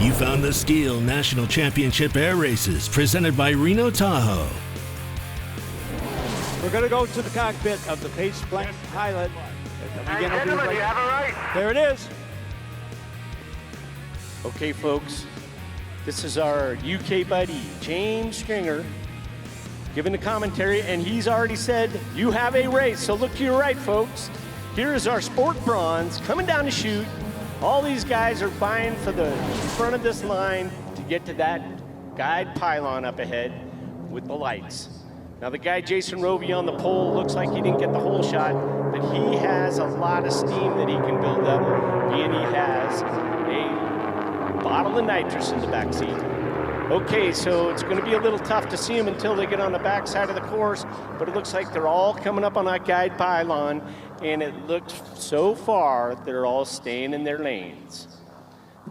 You found the STIHL National Championship Air Races presented by Reno-Tahoe. We're going to go to the cockpit of the Pace Flight pilot. There it is. Okay, folks, this is our UK buddy, James Stringer, giving the commentary, and he's already said, you have a race. So look to your right, folks. Here is our sport bronze coming down to chute. All these guys are vying for the front of this line to get to that guide pylon up ahead with the lights. Now the guy Jason Roby on the pole looks like he didn't get the whole shot, but he has a lot of steam that he can build up, being he has a bottle of nitrous in the back seat. Okay, so it's going to be a little tough to see them until they get on the back side of the course, but it looks like they're all coming up on that guide pylon, and it looks so far they're all staying in their lanes.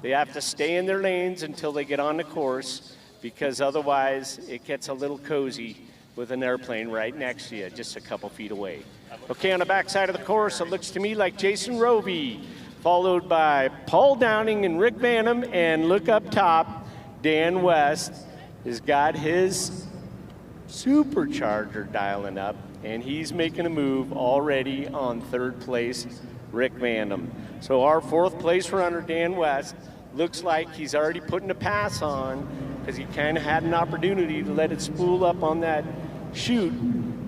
They have to stay in their lanes until they get on the course, because otherwise it gets a little cozy with an airplane right next to you, just a couple feet away. Okay, on the back side of the course, it looks to me like Jason Roby, followed by Paul Downing and Rick Vanham, and look up top, Dan West has got his supercharger dialing up, and he's making a move already on third place, Rick Vanham. So our fourth place runner, Dan West, looks like he's already putting a pass on because he kind of had an opportunity to let it spool up on that chute.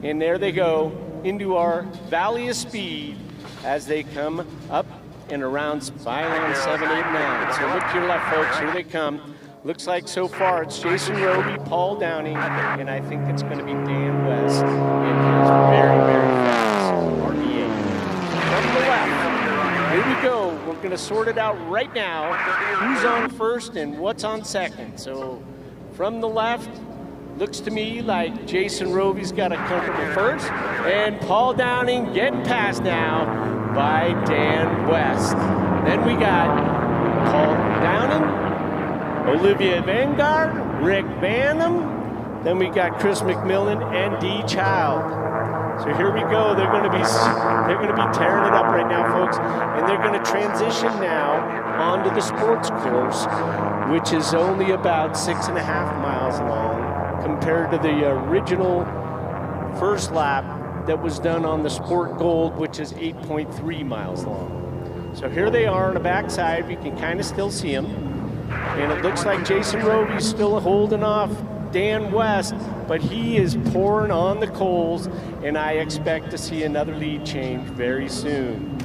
And there they go into our Valley of Speed as they come up and around pylon 7, 8, 9. So look to your left, folks. Here they come. Looks like so far it's Jason Roby, Paul Downing, and I think it's going to be Dan West in his very, very fast RDA. From the left, here we go. We're going to sort it out right now. Who's on first and what's on second? So from the left, looks to me like Jason Roby's got a comfortable first, and Paul Downing getting passed now by Dan West. Then we got Paul Downing, Olivia Vanguard, Rick Vanham, then we got Chris McMillan and D. Child. So here we go. They're going to be tearing it up right now, folks, and they're going to transition now onto the sports course, which is only about 6.5 miles long compared to the original first lap that was done on the Sport Gold, which is 8.3 miles long. So here they are on the backside. We can kind of still see them. And it looks like Jason Roby's still holding off Dan West, but he is pouring on the coals, and I expect to see another lead change very soon.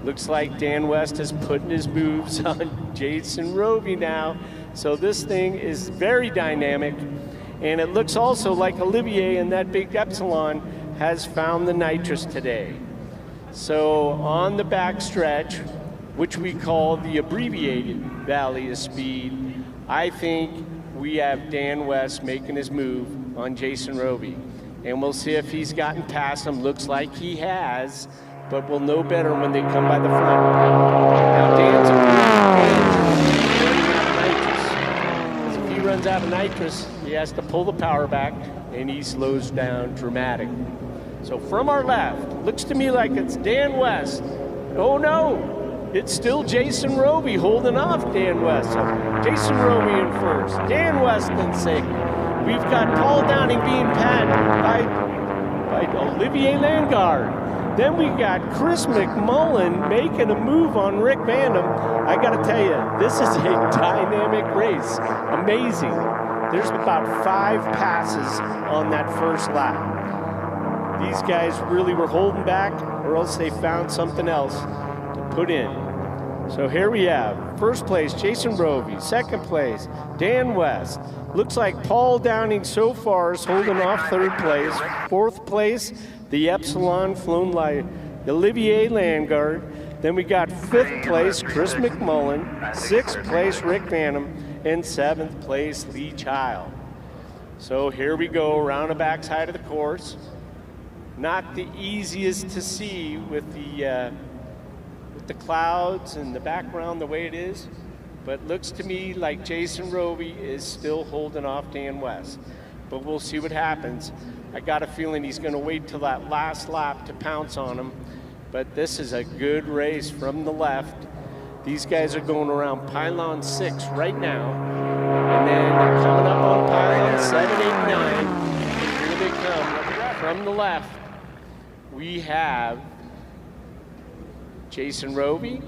Looks like Dan West is putting his moves on Jason Roby now. So this thing is very dynamic, and it looks also like Olivier in that big Epsilon has found the nitrous today. So on the back stretch, which we call the abbreviated Valley of Speed, I think we have Dan West making his move on Jason Roby. And we'll see if he's gotten past him. Looks like he has, but we'll know better when they come by the front. Now Dan's nitrous. If he runs out of nitrous, he has to pull the power back, and he slows down dramatically. So from our left, looks to me like it's Dan West. Oh no! It's still Jason Roby holding off Dan West. So Jason Roby in first, Dan West in second. We've got Paul Downing being patted by Olivier Vanguard. Then we got Chris McMullen making a move on Rick Vanham. I got to tell you, this is a dynamic race. Amazing. There's about 5 passes on that first lap. These guys really were holding back, or else they found something else to put in. So here we have first place Jason Roby, second place Dan West. Looks like Paul Downing so far is holding off third place. Fourth place, the Epsilon flown by Olivier Vanguard. Then we got fifth place Chris McMullen, sixth place Rick Vanham, and seventh place Lee Child. So here we go around the backside of the course. Not the easiest to see with the clouds and the background the way it is, but looks to me like Jason Roby is still holding off Dan West. But we'll see what happens. I got a feeling he's going to wait till that last lap to pounce on him. But this is a good race from the left. These guys are going around pylon 6 right now. And then they're coming up on pylon 7, 8, 9. Here they come from the left. We have Jason Roby.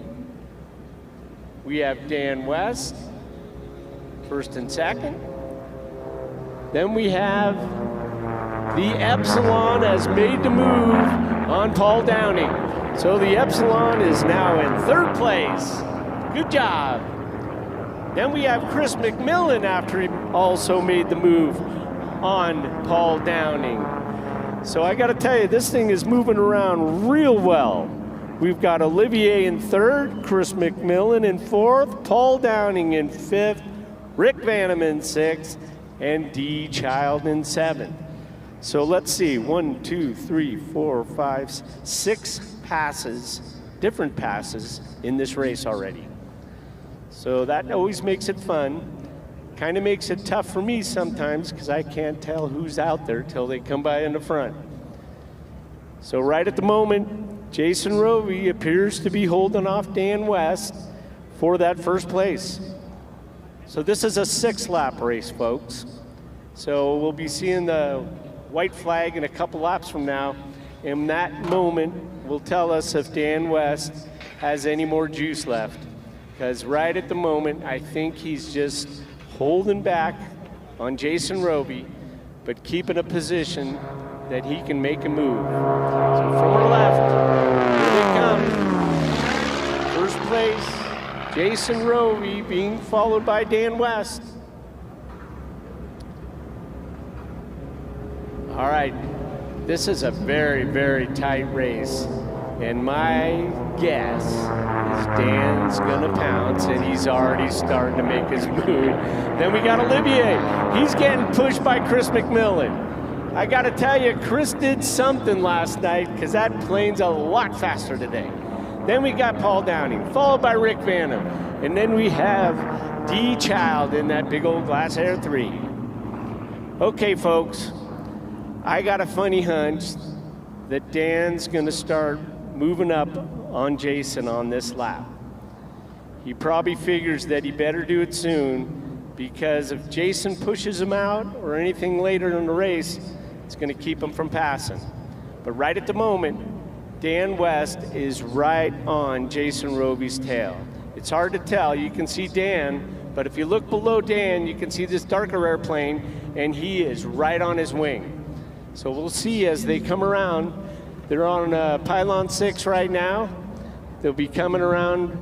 We have Dan West, first and second. Then we have the Epsilon has made the move on Paul Downing. So the Epsilon is now in third place. Good job. Then we have Chris McMillan after he also made the move on Paul Downing. So I got to tell you, this thing is moving around real well. We've got Olivier in third, Chris McMillan in fourth, Paul Downing in fifth, Rick Vanham in sixth, and D. Child in seventh. So let's see, 1, 2, 3, 4, 5, 6 passes, different passes in this race already. So that always makes it fun. Kind of makes it tough for me sometimes because I can't tell who's out there till they come by in the front. So right at the moment, Jason Roby appears to be holding off Dan West for that first place. So this is a 6-lap race, folks. So we'll be seeing the white flag in a couple laps from now. And that moment will tell us if Dan West has any more juice left. Because right at the moment, I think he's just holding back on Jason Roby, but keeping a position that he can make a move. So from our left, here they come. First place, Jason Roby being followed by Dan West. All right, this is a very, very tight race. And my guess is Dan's gonna pounce, and he's already starting to make his move. Then we got Olivier. He's getting pushed by Chris McMillan. I gotta tell you, Chris did something last night because that plane's a lot faster today. Then we got Paul Downing, followed by Rick Vanham. And then we have D. Child in that big old Glass Air 3. Okay, folks, I got a funny hunch that Dan's gonna start moving up on Jason on this lap. He probably figures that he better do it soon because if Jason pushes him out or anything later in the race, it's gonna keep him from passing. But right at the moment, Dan West is right on Jason Roby's tail. It's hard to tell, you can see Dan, but if you look below Dan, you can see this darker airplane and he is right on his wing. So we'll see as they come around. They're on pylon 6 right now. They'll be coming around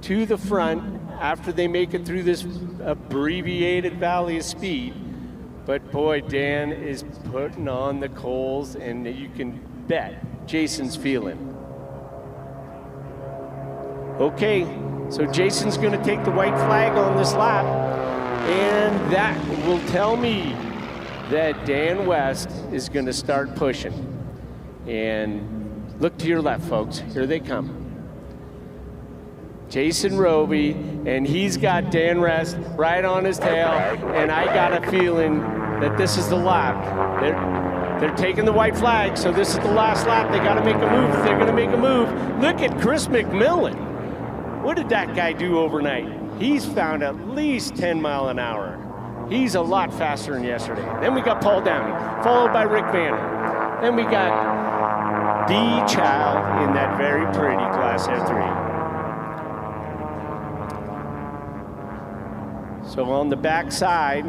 to the front after they make it through this abbreviated valley of speed. But boy, Dan is putting on the coals, and you can bet Jason's feeling. Okay, so Jason's gonna take the white flag on this lap, and that will tell me that Dan West is gonna start pushing. And look to your left, folks. Here they come. Jason Roby, and he's got Dan West right on his tail, and I got a feeling that this is the lap. They're taking the white flag, so this is the last lap. They got to make a move. They're going to make a move. Look at Chris McMillan. What did that guy do overnight? He's found at least 10 miles an hour. He's a lot faster than yesterday. Then we got Paul Downing, followed by Rick Vanham. Then we got D. Child in that very pretty Glass Air 3. So on the back side,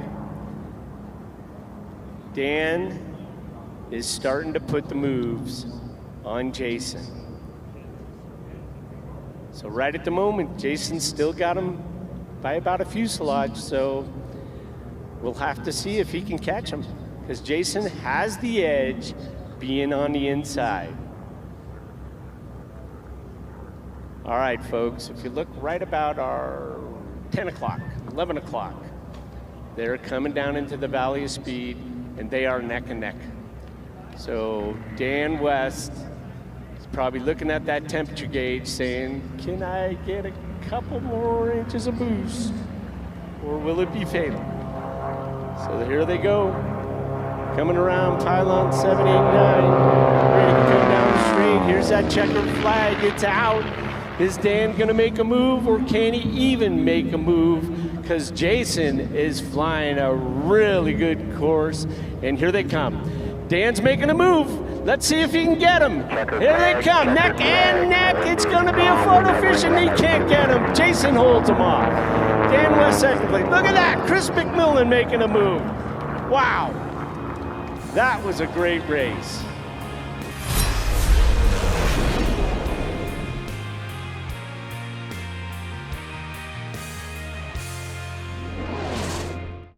Dan is starting to put the moves on Jason. So right at the moment, Jason's still got him by about a fuselage, so we'll have to see if he can catch him, because Jason has the edge being on the inside. All right, folks, if you look right about our 10 o'clock, 11 o'clock, they're coming down into the Valley of Speed, and they are neck and neck. So Dan West is probably looking at that temperature gauge saying, can I get a couple more inches of boost, or will it be fatal? So here they go, coming around pylon 7, 8, 9, ready to come down straight. Here's that checkered flag, it's out. Is Dan gonna make a move, or can he even make a move? Because Jason is flying a really good course, and here they come. Dan's making a move. Let's see if he can get him. Here they come, neck and neck. It's gonna be a photo finish, and he can't get him. Jason holds him off. Dan West second place. Look at that, Chris McMillan making a move. Wow, that was a great race.